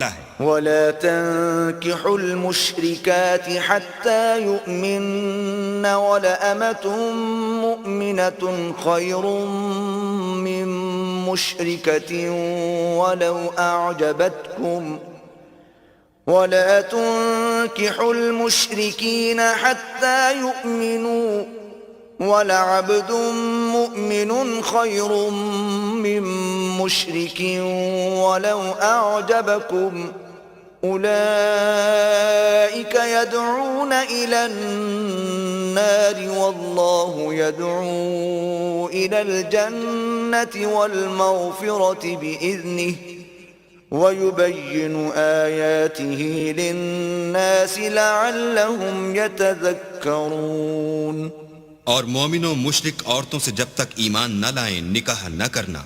ہے۔ ولا تنكحوا المشركات حتى يؤمن ولأمة مؤمنة خير من مشركة ولو أعجبتكم ولا تنكحوا المشركين حتى يؤمنوا ولعبد مؤمن خير من مشرك ولو أعجبكم أولئك يدعون إلى النار والله يدعو إلى الجنة والمغفرة بإذنه ويبين آياته للناس لعلهم يتذكرون۔ اور مومنوں مشرک عورتوں سے جب تک ایمان نہ لائیں نکاح نہ کرنا،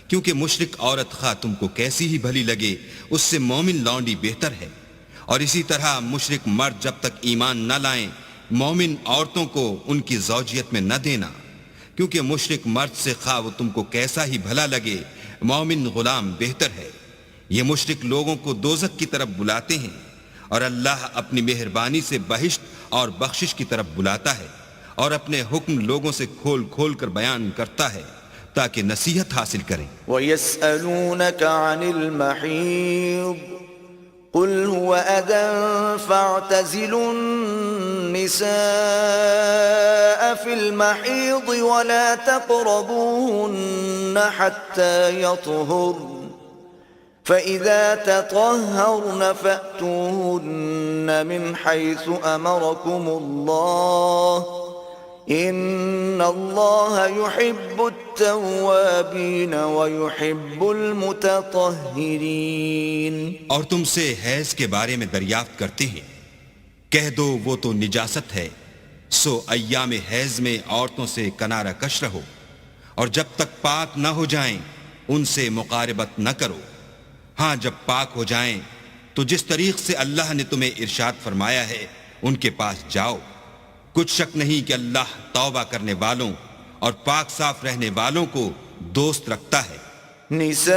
کیونکہ مشرک عورت خواہ تم کو کیسی ہی بھلی لگے اس سے مومن لونڈی بہتر ہے، اور اسی طرح مشرک مرد جب تک ایمان نہ لائیں مومن عورتوں کو ان کی زوجیت میں نہ دینا، کیونکہ مشرک مرد سے خواہ وہ تم کو کیسا ہی بھلا لگے مومن غلام بہتر ہے۔ یہ مشرک لوگوں کو دوزخ کی طرف بلاتے ہیں، اور اللہ اپنی مہربانی سے بہشت اور بخشش کی طرف بلاتا ہے، اور اپنے حکم لوگوں سے کھول کھول کر بیان کرتا ہے تاکہ نصیحت حاصل کریں۔ وَيَسْأَلُونَكَ عَنِ الْمَحِيضِ قُلْ هُوَ أَذًى فَاعْتَزِلُوا النِّسَاءَ فِي الْمَحِيضِ وَلَا تَقْرَبُوهُنَّ حَتَّى يَطْهُرْنَ فَإِذَا تَطَهَّرْنَ فَأْتُوهُنَّ مِنْ حَيْثُ أَمَرَكُمُ اللَّهُ إِنَّ اللَّهَ يُحِبُّ التَّوَّابِينَ وَيُحِبُّ الْمُتَطَهِّرِينَ۔ اور تم سے حیض کے بارے میں دریافت کرتے ہیں، کہہ دو وہ تو نجاست ہے، سو ایام حیض میں عورتوں سے کنارہ کش رہو، اور جب تک پاک نہ ہو جائیں ان سے مقاربت نہ کرو، ہاں جب پاک ہو جائیں تو جس طریق سے اللہ نے تمہیں ارشاد فرمایا ہے ان کے پاس جاؤ، کچھ شک نہیں کہ اللہ توبہ کرنے والوں اور پاک صاف رہنے والوں کو دوست رکھتا ہے۔ نساؤكم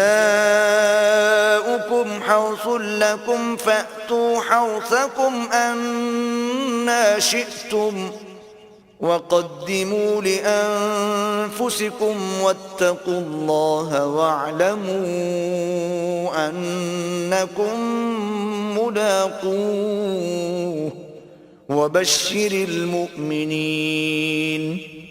حرث لكم فأتوا حرثكم أنا شئتم وقدموا لأنفسكم واتقوا الله واعلموا أنكم ملاقوه وبشر المؤمنین۔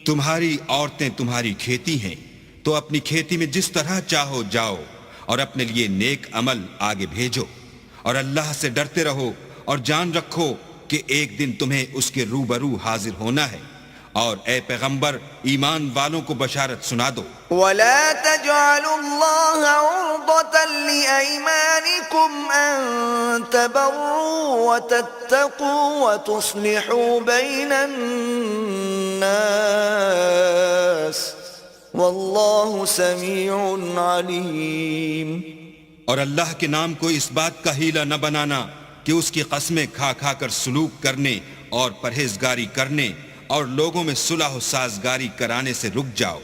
تمہاری عورتیں تمہاری کھیتی ہیں تو اپنی کھیتی میں جس طرح چاہو جاؤ، اور اپنے لیے نیک عمل آگے بھیجو، اور اللہ سے ڈرتے رہو، اور جان رکھو کہ ایک دن تمہیں اس کے روبرو حاضر ہونا ہے، اور اے پیغمبر ایمان والوں کو بشارت سنا دو۔ وَلَا تَجْعَلُوا اللَّهَ عُرْضَةً لِأَيْمَانِكُمْ أَن تَبَرُّوا وَتَتَّقُوا وَتُصْلِحُوا بَيْنَ النَّاسِ وَاللَّهُ سَمِيعٌ عَلِيمٌ۔ اور اللہ کے نام کو اس بات کا ہیلہ نہ بنانا کہ اس کی قسمیں کھا کھا کر سلوک کرنے اور پرہیزگاری کرنے اور لوگوں میں صلح و سازگاری کرانے سے رک جاؤ،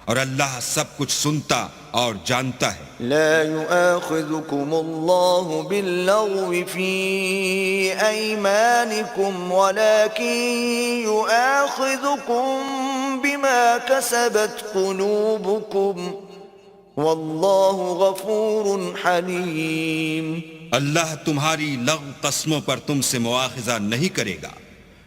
اور اللہ سب کچھ سنتا اور جانتا ہے۔ لا يؤاخذكم الله باللغو في أيمانكم ولكن يؤاخذكم بما كسبت قلوبكم والله غفور حليم۔ اللہ تمہاری لغو قسموں پر تم سے مواخذہ نہیں کرے گا،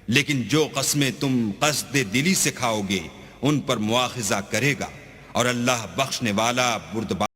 لیکن جو قسمیں تم قصد دلی سے کھاؤ گے ان پر مواخذہ کرے گا، اور اللہ بخشنے والا بردبار